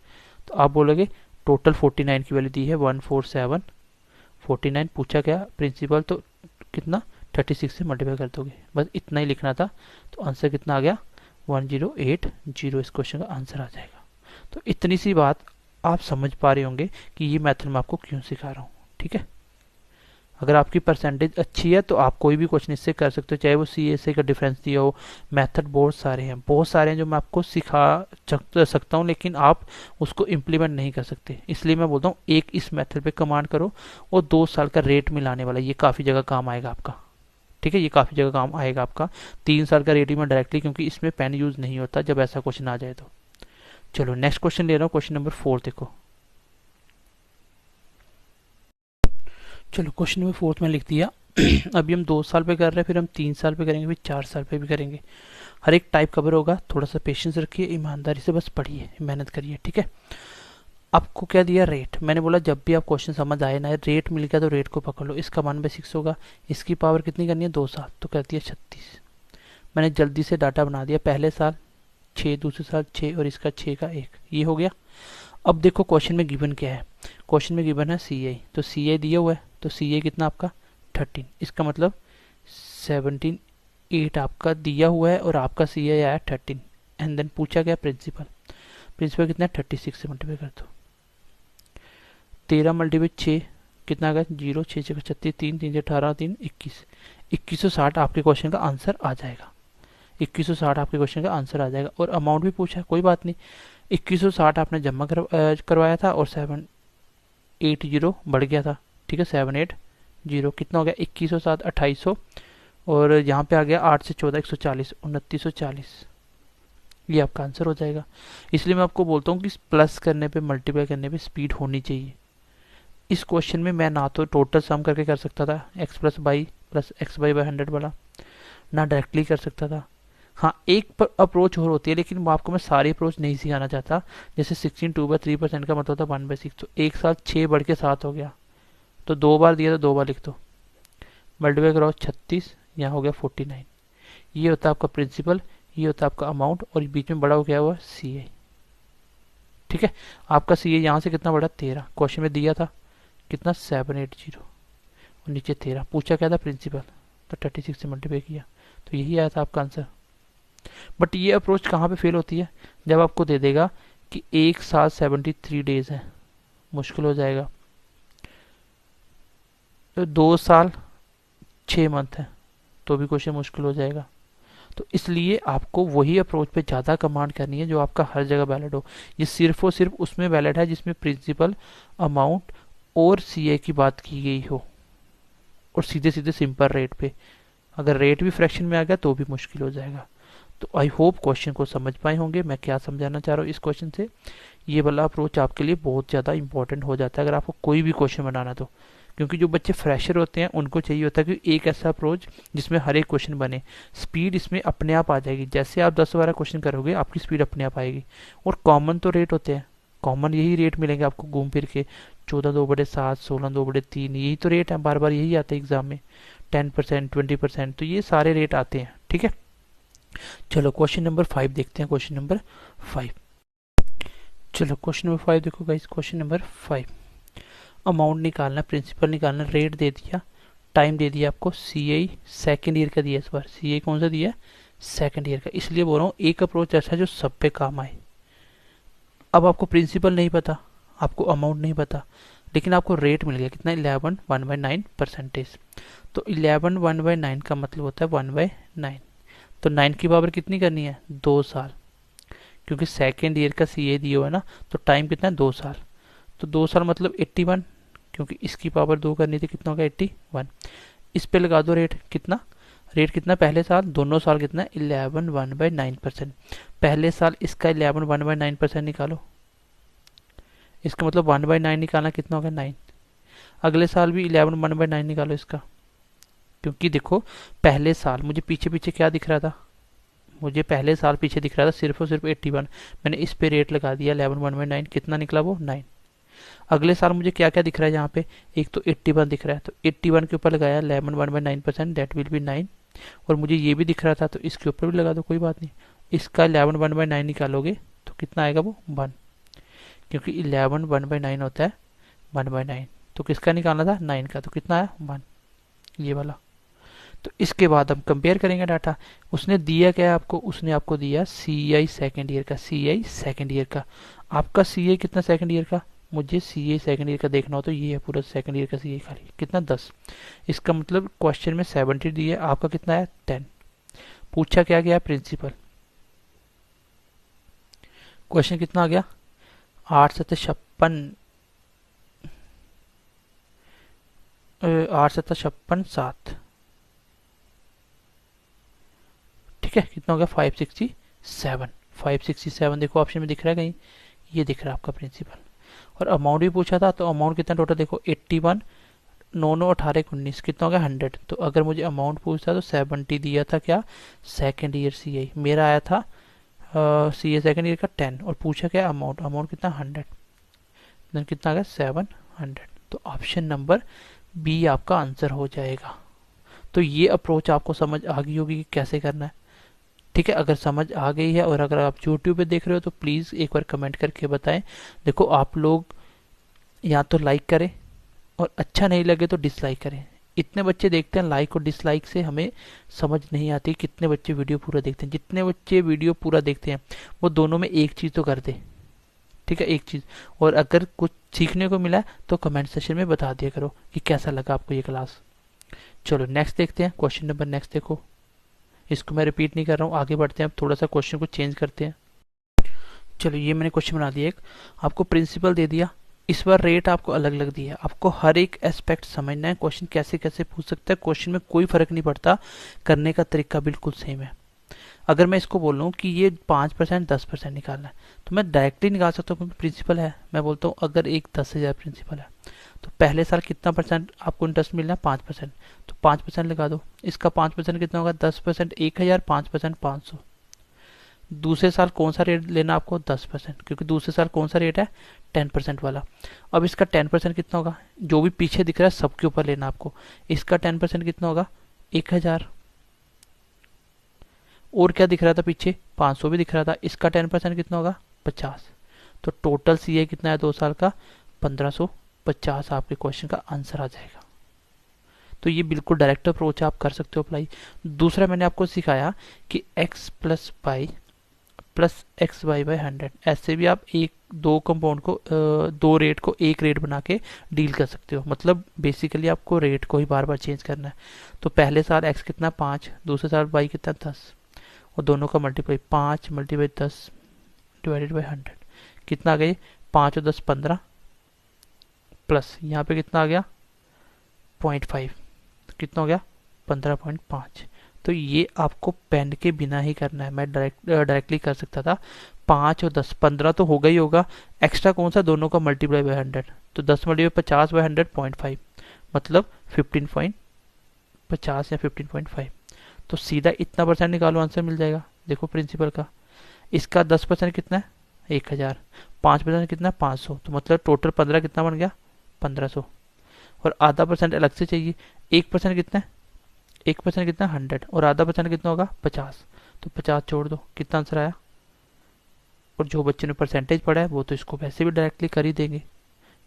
तो आप बोलोगे टोटल 49 की वैल्यू दी है 147। 49 पूछा गया प्रिंसिपल, तो कितना 36 से मल्टीप्लाई कर दोगे, बस इतना ही लिखना था। तो आंसर कितना आ गया 1080, इस क्वेश्चन का आंसर आ जाएगा। तो इतनी सी बात आप समझ पा रहे होंगे कि ये मेथड मैं आपको क्यों सिखा रहा हूँ। ठीक है, अगर आपकी परसेंटेज अच्छी है तो आप कोई भी क्वेश्चन इससे कर सकते हो, चाहे वो सी एस ए का डिफरेंस दिया हो। मेथड बहुत सारे हैं जो मैं आपको सिखा सकता हूँ, लेकिन आप उसको इम्प्लीमेंट नहीं कर सकते। इसलिए मैं बोलता हूँ एक इस मेथड पे कमांड करो, और 2 साल का रेट मिलाने वाला, ये काफ़ी जगह काम आएगा आपका। ठीक है, ये काफ़ी जगह काम आएगा आपका। 3 साल का रेट में डायरेक्टली, क्योंकि इसमें पेन यूज़ नहीं होता जब ऐसा क्वेश्चन आ जाए तो। चलो नेक्स्ट क्वेश्चन ले रहा हूँ, क्वेश्चन नंबर 4 देखो। चलो क्वेश्चन नंबर 4 में लिख दिया। अभी हम 2 साल पे कर रहे हैं, फिर हम 3 साल पे करेंगे, फिर 4 साल पे भी करेंगे। हर एक टाइप कवर होगा, थोड़ा सा पेशेंस रखिए, ईमानदारी से बस पढ़िए, मेहनत करिए। ठीक है, आपको क्या दिया, रेट। मैंने बोला जब भी आप क्वेश्चन समझ आए ना, रेट मिल गया तो रेट को पकड़ लो। इसका 1/6 होगा, इसकी पावर कितनी करनी है, 2 साल, तो कहती है 36। मैंने जल्दी से डाटा बना दिया, पहले साल 6, दूसरे साल 6 और इसका 6 का 1, ये हो गया। अब देखो क्वेश्चन में गिवन क्या है, क्वेश्चन में गिवन है सी आई, तो सी आई दिया हुआ है, तो सी आई कितना आपका 13, इसका मतलब 17 8 आपका दिया हुआ है और आपका सी आई आया 13। एंड देन पूछा गया प्रिंसिपल, प्रिंसिपल कितना है 36 से मल्टीप्लाई कर दो, 13 मल्टीप्लाई 6 कितना आ गया 0, 6 6 36, 3 3 18, 3 21, 2160 आपके क्वेश्चन का आंसर आ जाएगा। 2160 आपके क्वेश्चन का आंसर आ जाएगा। और अमाउंट भी पूछा है, कोई बात नहीं, 2160 आपने जमा करवाया था और 780 बढ़ गया था, ठीक है 780 कितना हो गया 2107 2800, और यहाँ पे आ गया 8 से 14 140 2940, ये आपका आंसर हो जाएगा। इसलिए मैं आपको बोलता हूँ कि प्लस करने पे मल्टीप्लाई करने पे स्पीड होनी चाहिए। इस क्वेश्चन में मैं ना तो टोटल सम करके कर सकता था x plus by plus x by 100 वाला, ना डायरेक्टली कर सकता था। हाँ एक अप्रोच और होती है, लेकिन आपको मैं सारी अप्रोच नहीं सिखाना चाहता। जैसे 16 2/3% का मतलब होता है 1/6, तो एक साल 6 बढ़ के 7 हो गया, तो 2 बार दिया तो 2 बार लिख दो, मल्टीप्लाई करो 36, यहाँ हो गया 49। ये होता है आपका प्रिंसिपल, ये होता है आपका अमाउंट, और बीच में बड़ा हो गया हुआ सी आई। ठीक है, आपका सी आई यहाँ से कितना बढ़ा 13, क्वेश्चन में दिया था कितना 780 और नीचे 13, पूछा क्या था प्रिंसिपल, तो 36 से मल्टीप्लाई किया, तो यही आया था आपका आंसर। बट ये अप्रोच कहाँ पे फेल होती है, जब आपको दे देगा कि एक साल 73 डेज है, मुश्किल हो जाएगा। तो 2 साल 6 मंथ है, तो भी क्वेश्चन मुश्किल हो जाएगा। तो इसलिए आपको वही अप्रोच पे ज़्यादा कमांड करनी है जो आपका हर जगह वैलिड हो। ये सिर्फ और सिर्फ उसमें वैलिड है जिसमें प्रिंसिपल, अमाउंट और सीए की बात की गई हो, और सीधे सीधे सिंपल रेट पे। अगर रेट भी फ्रैक्शन में आ गया तो भी मुश्किल हो जाएगा। तो आई होप क्वेश्चन को समझ पाए होंगे मैं क्या समझाना चाह रहा हूँ इस क्वेश्चन से। ये वाला अप्रोच आपके लिए बहुत ज़्यादा इंपॉर्टेंट हो जाता है अगर आपको कोई भी क्वेश्चन बनाना, तो क्योंकि जो बच्चे फ्रेशर होते हैं उनको चाहिए होता है कि एक ऐसा अप्रोच जिसमें हर एक क्वेश्चन बने। स्पीड इसमें अपने आप आ जाएगी, जैसे आप 10-12 क्वेश्चन करोगे आपकी स्पीड अपने आप आएगी। और कॉमन तो रेट होते हैं, कॉमन यही रेट मिलेंगे आपको घूम फिर के, 14 2/7, 16 2/3, यही तो रेट है, बार बार यही आते हैं एग्जाम में, 10% 20%, तो ये सारे रेट आते हैं। ठीक है, चलो क्वेश्चन नंबर 5 देखते हैं। क्वेश्चन नंबर 5, चलो क्वेश्चन नंबर 5 देखो गाइस। क्वेश्चन नंबर 5, अमाउंट निकालना, प्रिंसिपल निकालना, रेट दे दिया, टाइम दे दिया आपको, सी आई सेकेंड ईयर का दिया, इस बार सी आई कौन सा दिया, सेकेंड ईयर का। इसलिए बोल रहा हूँ एक अप्रोच ऐसा जो सब पे काम आए। अब आपको प्रिंसिपल नहीं पता, आपको अमाउंट नहीं पता, लेकिन आपको रेट मिल गया कितना 11 1/9%। तो 11 1/9 का मतलब होता है 1/9, तो 9 की पावर कितनी करनी है 2 साल, क्योंकि सेकेंड ईयर का सी ए दिया हुआ है ना, तो टाइम कितना है 2 साल, तो 2 साल मतलब 81, क्योंकि इसकी पावर 2 करनी थी, कितना होगा 81। इस पे लगा दो रेट कितना, रेट कितना पहले साल, दोनों साल कितना 11 1/9%। पहले साल इसका 11 1/9% निकालो, इसका मतलब 1/9 निकालना कितना होगा 9। अगले साल भी 11 1/9 निकालो इसका, क्योंकि देखो पहले साल मुझे पीछे पीछे क्या दिख रहा था, मुझे पहले साल पीछे दिख रहा था सिर्फ और सिर्फ 81, मैंने इस पे रेट लगा दिया 11 1/9, कितना निकला वो 9। अगले साल मुझे क्या क्या दिख रहा है यहाँ पे, एक तो 81 दिख रहा है, तो 81 के ऊपर लगाया 11 1/9%, दैट विल बी 9। और मुझे ये भी दिख रहा था तो इसके ऊपर भी लगा दो, कोई बात नहीं। इसका 11 1/9 निकालोगे तो कितना आएगा वो 1, क्योंकि 11 1/9 होता है 1/9, तो किसका निकालना था 9 का, तो कितना आया 1, ये वाला। तो इसके बाद हम कंपेयर करेंगे डाटा। उसने दिया क्या है आपको, उसने आपको दिया सी आई सेकेंड ईयर का, सी आई सेकेंड ईयर का। आपका सी आई कितना सेकेंड ईयर का, मुझे सी आई सेकेंड ईयर का देखना हो तो ये है पूरा सेकेंड ईयर का सी आई खाली, कितना 10। इसका मतलब क्वेश्चन में 70 दिया, आपका कितना है 10। पूछा क्या गया प्रिंसिपल, क्वेश्चन कितना आ गया 8 7 56 8 7 56 7, ठीक है, कितना हो गया 567। 567 देखो ऑप्शन में दिख रहा है कहीं, ये दिख रहा है आपका प्रिंसिपल। और अमाउंट भी पूछा था, तो अमाउंट कितना टोटल देखो 81 9 9 18 19, कितना हो गया 100। तो अगर मुझे अमाउंट पूछता तो 70 दिया था क्या सेकेंड ईयर सी आई, मेरा आया था सी ए सेकेंड ईयर का 10, और पूछा क्या अमाउंट, अमाउंट कितना 100। देन कितना आ गया 700। तो ऑप्शन नंबर बी आपका आंसर हो जाएगा। तो ये अप्रोच आपको समझ आ गई होगी कि कैसे करना है। ठीक है, अगर समझ आ गई है और अगर आप यूट्यूब पे देख रहे हो तो प्लीज़ एक बार कमेंट करके बताएं। देखो आप लोग या तो लाइक करें और अच्छा नहीं लगे तो डिसलाइक करें। इतने बच्चे देखते हैं, लाइक और डिसलाइक से हमें समझ नहीं आती कितने बच्चे वीडियो पूरा देखते हैं। जितने बच्चे वीडियो पूरा देखते हैं वो दोनों में एक चीज़ तो कर दे, ठीक है, एक चीज़। और अगर कुछ सीखने को मिला तो कमेंट सेक्शन में बता दिया करो कि कैसा लगा आपको ये क्लास। चलो नेक्स्ट देखते हैं, क्वेश्चन नंबर नेक्स्ट देखो। इसको मैं रिपीट नहीं कर रहा हूँ, आगे बढ़ते हैं। अब थोड़ा सा क्वेश्चन को चेंज करते हैं। चलो ये मैंने क्वेश्चन बना दिया, एक आपको प्रिंसिपल दे दिया, इस बार रेट आपको अलग अलग दिया है। आपको हर एक एस्पेक्ट समझना है, क्वेश्चन कैसे कैसे पूछ सकता है, क्वेश्चन में कोई फर्क नहीं पड़ता, करने का तरीका बिल्कुल सेम है। अगर मैं इसको बोलूँ कि ये 5% 10% निकालना है तो मैं डायरेक्टली निकाल सकता हूँ क्योंकि प्रिंसिपल है। मैं बोलता हूँ अगर एक 10,000 प्रिंसिपल है तो पहले साल कितना परसेंट आपको इंटरेस्ट मिलना है 5%, तो 5% लगा दो। इसका 5% कितना होगा 10%, 1,000, 5% 500। दूसरे साल कौन सा रेट लेना आपको 10%, क्योंकि दूसरे साल कौन सा रेट है 10% वाला। अब इसका 10% कितना होगा, जो भी पीछे दिख रहा है सबके ऊपर लेना आपको। इसका 10% कितना होगा 1,000। और क्या दिख रहा था पीछे 500 भी दिख रहा था, इसका 10% कितना होगा 50। तो टोटल सीए कितना है 2 साल का 1550 आपके क्वेश्चन का आंसर आ जाएगा। तो ये बिल्कुल डायरेक्ट अप्रोच आप कर सकते हो अप्लाई। दूसरा मैंने आपको सिखाया कि x plus y plus x y by 100, ऐसे भी आप एक दो कंपाउंड को दो रेट को एक रेट बना के डील कर सकते हो। मतलब बेसिकली आपको रेट को ही बार बार चेंज करना है। तो पहले साल x कितना 5, दूसरे साल y कितना 10, और दोनों का मल्टीप्लाई 5 मल्टीप्लाई 10 डिवाइडेड बाई 100 कितना आ गया 5 और 10 15, प्लस यहाँ पे कितना आ गया 0.5, कितना हो गया 15.5। तो ये आपको पेन के बिना ही करना है। मैं डायरेक्टली कर सकता था 5 और 10 15 तो होगा ही होगा, एक्स्ट्रा कौन सा दोनों का मल्टीप्लाई बाय 100, तो 10 मल्टीप्लाई 50 बाय 100 0.5 मतलब 15.50 या 15.5। तो सीधा इतना परसेंट निकालो आंसर मिल जाएगा। देखो प्रिंसिपल का, इसका 10% कितना है 1,000, 5% कितना 500, तो मतलब टोटल 15 कितना बन गया 1500। और आधा परसेंट अलग से चाहिए, 1% कितना है 1% कितना 100 और आधा परसेंट कितना होगा 50, तो 50 छोड़ दो, कितना आंसर आया। और जो बच्चे ने परसेंटेज पढ़ा है वो तो इसको वैसे भी डायरेक्टली कर ही देंगे।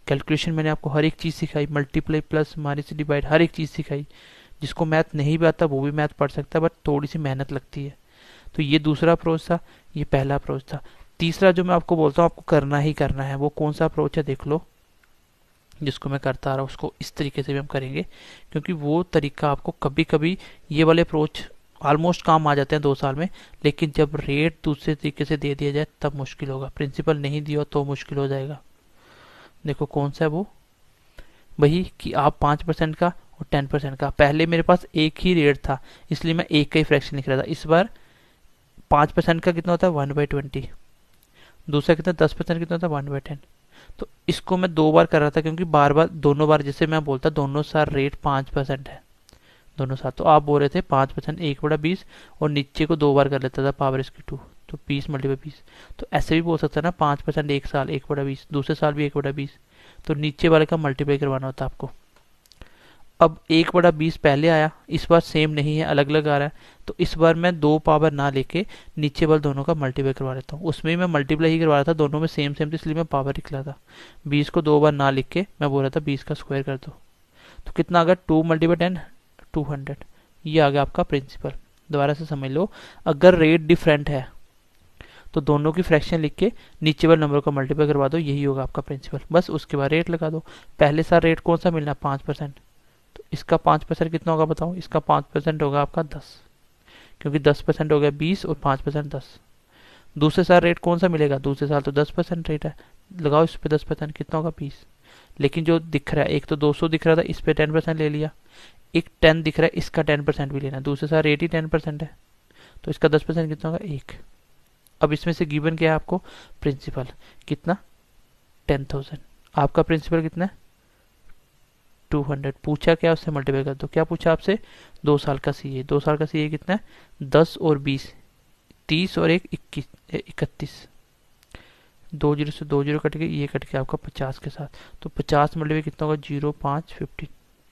कैलकुलेशन मैंने आपको हर एक चीज़ सिखाई, मल्टीप्लाई प्लस माइनस डिवाइड हर एक चीज़ सिखाई। जिसको मैथ नहीं भी आता वो भी मैथ पढ़ सकता है, बट थोड़ी सी मेहनत लगती है। तो ये दूसरा अप्रोच था, ये पहला अप्रोच था। तीसरा जो मैं आपको बोलता हूँ आपको करना ही करना है, वो कौन सा अप्रोच है देख लो। जिसको मैं करता आ रहा हूँ उसको इस तरीके से भी हम करेंगे, क्योंकि वो तरीका आपको कभी कभी ये वाले अप्रोच ऑलमोस्ट काम आ जाते हैं 2 साल में, लेकिन जब रेट दूसरे तरीके से दे दिया जाए तब मुश्किल होगा। प्रिंसिपल नहीं दिया तो मुश्किल हो जाएगा। देखो कौन सा है वो, वही कि आप 5% का और 10% का, पहले मेरे पास एक ही रेट था इसलिए मैं एक का ही फ्रैक्शन लिख रहा था। इस बार 5% का कितना होता है 1/20, दूसरा कितना 10% कितना होता है 1/10। तो इसको मैं 2 बार कर रहा था क्योंकि बार बार दोनों बार जैसे मैं बोलता दोनों साल रेट 5% है दोनों साल, तो आप बोल रहे थे 5% 1/20 और नीचे को 2 बार कर लेता था पावर इसकी 2, तो 20 मल्टीप्लाई 20। तो ऐसे भी बोल सकता ना 5% एक साल 1/20, दूसरे साल भी 1/20, तो नीचे वाले का मल्टीप्लाई करवाना होता आपको। अब 1/20 पहले आया, इस बार सेम नहीं है अलग अलग आ रहा है, तो इस बार मैं 2 पावर ना लेके नीचे वाले दोनों का मल्टीप्लाई करवा लेता हूँ। उसमें मैं मल्टीप्लाई ही करवा रहा था, दोनों में सेम सेम थी इसलिए मैं पावर निकला था। 20 को 2 बार ना लिख के मैं बोल रहा था 20 का स्क्वायर कर दो, तो कितना आ गया 2 मल्टीप्लाई 10 200। ये आ गया आपका प्रिंसिपल। दोबारा से समझ लो, अगर रेट डिफरेंट है तो दोनों की फ्रैक्शन लिख के नीचे वाले नंबर का मल्टीप्लाई करवा दो, यही होगा आपका प्रिंसिपल। बस उसके बाद रेट लगा दो। पहले साल रेट कौन सा मिलना 5%, तो इसका 5% कितना होगा बताओ, इसका 5% होगा आपका 10, क्योंकि 10% हो गया 20 और 5% 10। दूसरे साल रेट कौन सा मिलेगा, दूसरे साल तो 10% रेट है, लगाओ इस पे 10% कितना होगा 20। लेकिन जो दिख रहा है एक तो 200 दिख रहा था, इस पे 10% ले लिया, एक 10 दिख रहा है इसका 10% भी लेना, दूसरे साल रेट ही 10% है, तो इसका 10% कितना होगा 1। अब इसमें से गिवन क्या है आपको प्रिंसिपल कितना 10,000, आपका प्रिंसिपल कितना है 200। पूछा क्या उससे मल्टीप्लाई कर दो, क्या पूछा आपसे 2 साल का सीए, 2 साल का सीए कितना है 10 और 20 30 और 1 21 31, 2 जीरो से 2 जीरो कट गए, ये कट गया आपका 50 के साथ, तो 50 मल्टीप्लाई कितना होगा 0.515,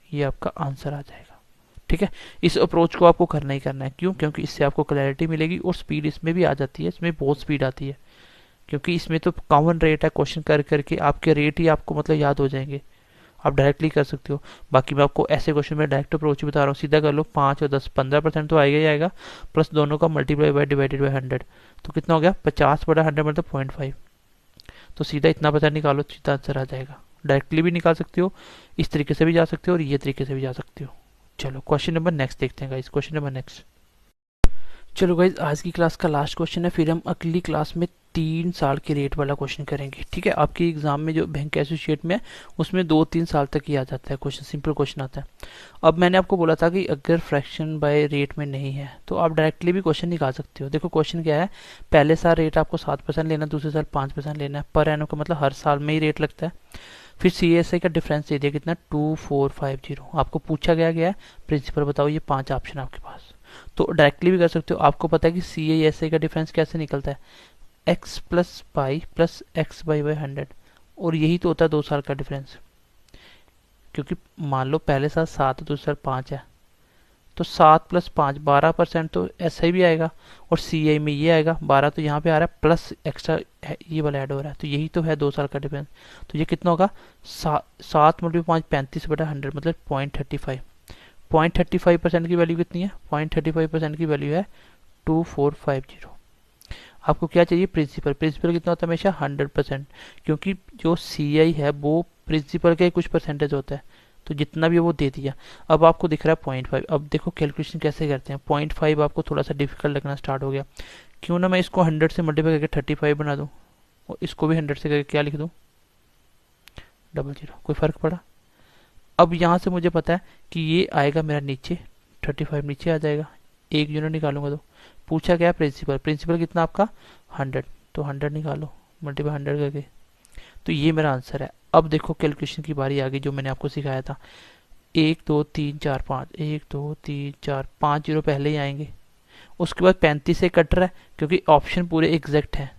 ये आपका आंसर आ जाएगा। ठीक है, इस अप्रोच को आपको करना ही करना है। क्यों? क्योंकि इससे आपको क्लैरिटी मिलेगी और स्पीड इसमें भी आ जाती है, इसमें बहुत स्पीड आती है, क्योंकि इसमें तो कॉमन रेट है, क्वेश्चन कर करके आपके रेट ही आपको मतलब याद हो जाएंगे, आप डायरेक्टली कर सकते हो। बाकी मैं आपको ऐसे क्वेश्चन में डायरेक्ट अप्रोच ही बता रहा हूँ, सीधा कर लो, 5 और 10 15% तो आएगा ही आएगा, प्लस दोनों का मल्टीप्लाई बाय डिवाइडेड बाय 100, तो कितना हो गया 50/100 मतलब 0.5, तो सीधा इतना परसेंट निकालो, सीधा आंसर आ जाएगा। डायरेक्टली भी निकाल सकते हो, इस तरीके से भी जा सकते हो और ये तरीके से भी जा सकते हो। चलो क्वेश्चन नंबर नेक्स्ट देखते हैं गाइस, क्वेश्चन नंबर नेक्स्ट। चलो गाइज आज की क्लास का लास्ट क्वेश्चन है, फिर हम अगली क्लास में 3 साल के रेट वाला क्वेश्चन करेंगे। ठीक है, आपके एग्जाम में जो बैंक एसोसिएट में है उसमें 2-3 साल तक ही आ जाता है क्वेश्चन, सिंपल क्वेश्चन आता है। अब मैंने आपको बोला था कि अगर फ्रैक्शन बाय रेट में नहीं है तो आप डायरेक्टली भी क्वेश्चन निकाल सकते हो। देखो क्वेश्चन क्या है, पहले साल रेट आपको 7% लेना, दूसरे साल 5% लेना है, पर एनम का मतलब हर साल में ही रेट लगता है। फिर CSI का डिफरेंस दे दिया कितना 2450, आपको पूछा गया है प्रिंसिपल बताओ, ये 5 ऑप्शन आपके पास, तो डायरेक्टली भी कर सकते हो। आपको पता है कि CSI का डिफरेंस कैसे निकलता है, x plus pi plus x by 100, और यही तो होता है 2 साल का डिफरेंस। क्योंकि मान लो पहले साल 7 है, दूसरे साल 5 है, तो 7 प्लस 5 12%, तो SI भी आएगा और CI में ये आएगा 12, तो यहाँ पे आ रहा है प्लस एक्स्ट्रा ये वाला ऐड हो रहा है, तो यही तो है 2 साल का डिफरेंस। तो ये कितना होगा 7 मल्टीप्लाई 5 35/100 मतलब 0.35। 0.35% की वैल्यू कितनी है, 0.35% की वैल्यू है 2450। आपको क्या चाहिए, प्रिंसिपल। प्रिंसिपल कितना होता है हमेशा 100%, क्योंकि जो CI है वो प्रिंसिपल का ही कुछ परसेंटेज होता है, तो जितना भी वो दे दिया। अब आपको दिख रहा है 0.5, अब देखो कैलकुलेशन कैसे करते हैं। 0.5 आपको थोड़ा सा डिफिकल्ट लगना स्टार्ट हो गया, क्यों ना मैं इसको 100 से मल्टीप्लाई करके 35 बना दूँ और इसको भी 100 से करके क्या लिख दूँ 00, कोई फर्क पड़ा। अब यहाँ से मुझे पता है कि ये आएगा मेरा नीचे, 35 नीचे आ जाएगा, 1 यूनिट निकालूंगा तो पूछा गया प्रिंसिपल, प्रिंसिपल कितना आपका 100, तो 100 निकालो मल्टीप्लाई 100 करके, तो ये मेरा आंसर है। अब देखो कैलकुलेशन की बारी आ गई जो मैंने आपको सिखाया था, 1 2 3 4 5, 1 2 3 4 5 जीरो पहले ही आएंगे, उसके बाद 35 से कट रहा है क्योंकि ऑप्शन पूरे एग्जैक्ट हैं,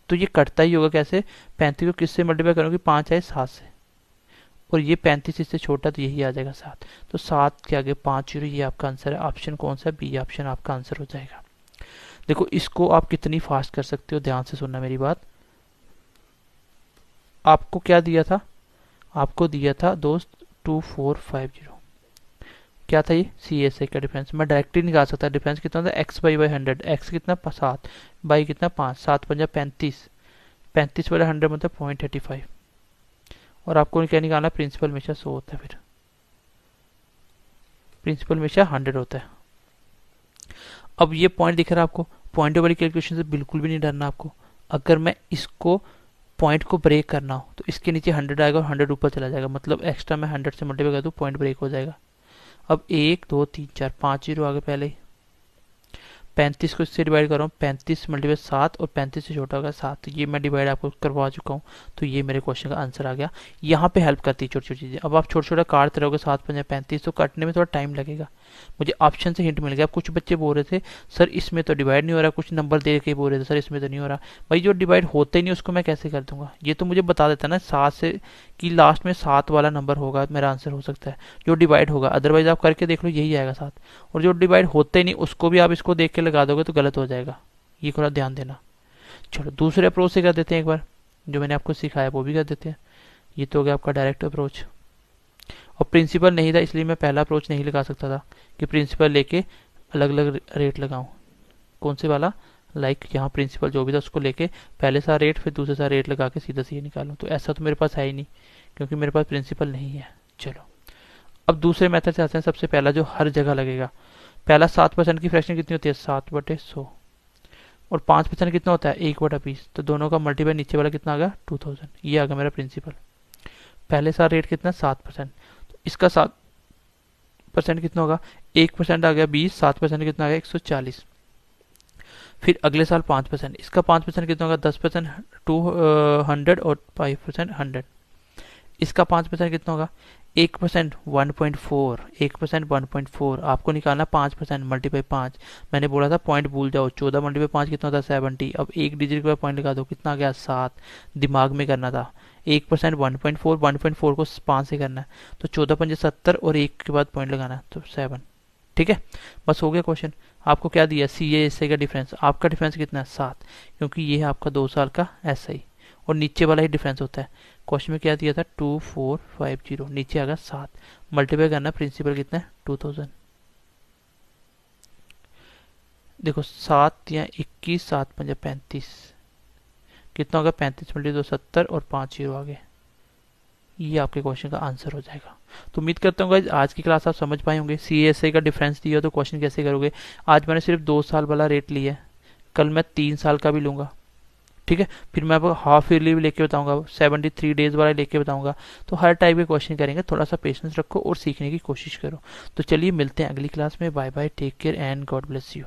तो ये कटता ही होगा कैसे, 35 को किससे मल्टीप्लाई करूँगी, 5 आए 7 से, और ये 35 इससे छोटा तो यही आ जाएगा 7, तो 7 के आगे 5 जीरो, ये आपका आंसर है। ऑप्शन कौन सा, बी ऑप्शन आपका आंसर हो जाएगा। देखो इसको आप कितनी फास्ट कर सकते हो, ध्यान से सुनना मेरी बात। आपको क्या दिया था, आपको दिया था दोस्त 2450, क्या था ये CSI का डिफरेंस। मैं डायरेक्टली निकाल सकता, डिफरेंस कितना था x बाई 100, x कितना 7 बाई कितना 5, 7 पंजा 35, 35/100 मतलब 0.35, और आपको क्या निकालना, प्रिंसिपल हमेशा 100 होता है, फिर प्रिंसिपल हमेशा 100 होता है। अब ये पॉइंट दिख रहा है आपको, पॉइंट वाली कैलकुलेशन से बिल्कुल भी नहीं डरना आपको। अगर मैं इसको पॉइंट को ब्रेक करना हो तो इसके नीचे 100 आएगा और 100 ऊपर चला जाएगा, मतलब एक्स्ट्रा मैं 100 से मल्टीप्लाई कर दूँ, पॉइंट ब्रेक हो जाएगा। अब 1 2 3 4 5 जीरो आगे पहले ही, 35 को इससे डिवाइड कर रहा हूँ, 35 मल्टीप्लाई 7 और 35 से छोटा होगा 7, तो ये मैं डिवाइड आपको करवा चुका हूँ, तो ये मेरे क्वेश्चन का आंसर आ गया। यहाँ पे हेल्प करती है छोटी छोटी चीज़ें। अब आप छोटा छोटा काटते रहोगे, 7 पंजा 35, तो काटने में थोड़ा टाइम लगेगा। मुझे ऑप्शन से हिंट मिल गया। कुछ बच्चे बोल रहे थे सर इसमें तो डिवाइड नहीं हो रहा, कुछ नंबर दे के बोल रहे थे सर इसमें तो नहीं हो रहा। भाई जो डिवाइड होता ही नहीं उसको मैं कैसे कर दूंगा, ये तो मुझे बता देता ना 7 से कि लास्ट में 7 वाला नंबर होगा, मेरा आंसर हो सकता है जो डिवाइड होगा। अदरवाइज आप करके देख लो, यही आएगा 7, और जो डिवाइड होता ही नहीं उसको भी आप इसको देख के लगा दोगे तो गलत हो जाएगा, ये थोड़ा ध्यान देना। चलो दूसरे अप्रोच से कर देते हैं, एक बार जो मैंने आपको सिखाया वो भी कर देते हैं। ये तो हो गया आपका डायरेक्ट अप्रोच, और प्रिंसिपल नहीं था इसलिए मैं पहला अप्रोच नहीं लगा सकता था कि प्रिंसिपल लेके अलग अलग रेट लगाऊं। कौन से वाला, लाइक यहाँ प्रिंसिपल जो भी था उसको लेके पहले सा रेट फिर दूसरे सा रेट लगा के सीधा सीधा निकालूं, तो ऐसा तो मेरे पास है ही नहीं क्योंकि मेरे पास प्रिंसिपल नहीं है। चलो अब दूसरे मेथड से आते हैं। सबसे पहला जो हर जगह लगेगा, पहला 7% की फ्रैक्शन कितनी होती है 7/100, और 5% कितना होता है 1/20, तो दोनों का मल्टीप्लाई नीचे वाला कितना आ गया 2000, ये आ गया मेरा प्रिंसिपल। पहले सा रेट कितना 7%, तो इसका 7% कितना होगा, 1% आ गया 20, 7% कितना आ गया 140। फिर अगले साल 5%, इसका 5% कितना होगा 10%, 200 और 5% 100। इसका 5% कितना होगा, 1% 1.4, 1% 1.4, आपको निकालना 5% मल्टीप्लाई 5, मैंने बोला था पॉइंट भूल जाओ, 14 मल्टीप्लाई 5 कितना होता है 70, अब एक डिजिट के बाद पॉइंट लगा दो, कितना आ गया 7, दिमाग में करना था, 1% 1.4, 1.4 को 5 से करना है, तो 14 पंजे 70 और 1 के बाद पॉइंट लगाना है, तो 7। ठीक है, बस हो गया क्वेश्चन। आपको क्या दिया, सी ए एस आई का डिफरेंस, आपका डिफरेंस कितना है 7, क्योंकि ये है आपका 2 साल का एस आई और नीचे वाला ही डिफरेंस होता है। क्वेश्चन में क्या दिया था 2450, नीचे आ गया 7, मल्टीप्लाई करना, प्रिंसिपल कितना है 2000। देखो 7 या 21, 7 पंजा 35, कितना होगा 35 मल्टीप्लाई 70 और 5 जीरो आ गए। ये आपके क्वेश्चन का आंसर हो जाएगा। तो उम्मीद करता हूँ आज की क्लास आप समझ पाए होंगे। सी एस आई का डिफरेंस दिया तो क्वेश्चन कैसे करोगे। आज मैंने सिर्फ 2 साल वाला रेट लिया है, कल मैं 3 साल का भी लूँगा। ठीक है, फिर मैं आपको हाफ ईयरली भी लेके बताऊंगा, 73 डेज वाला लेके बताऊंगा। तो हर टाइप के क्वेश्चन करेंगे, थोड़ा सा पेशेंस रखो और सीखने की कोशिश करो। तो चलिए मिलते हैं अगली क्लास में। Bye bye, take care and God bless you.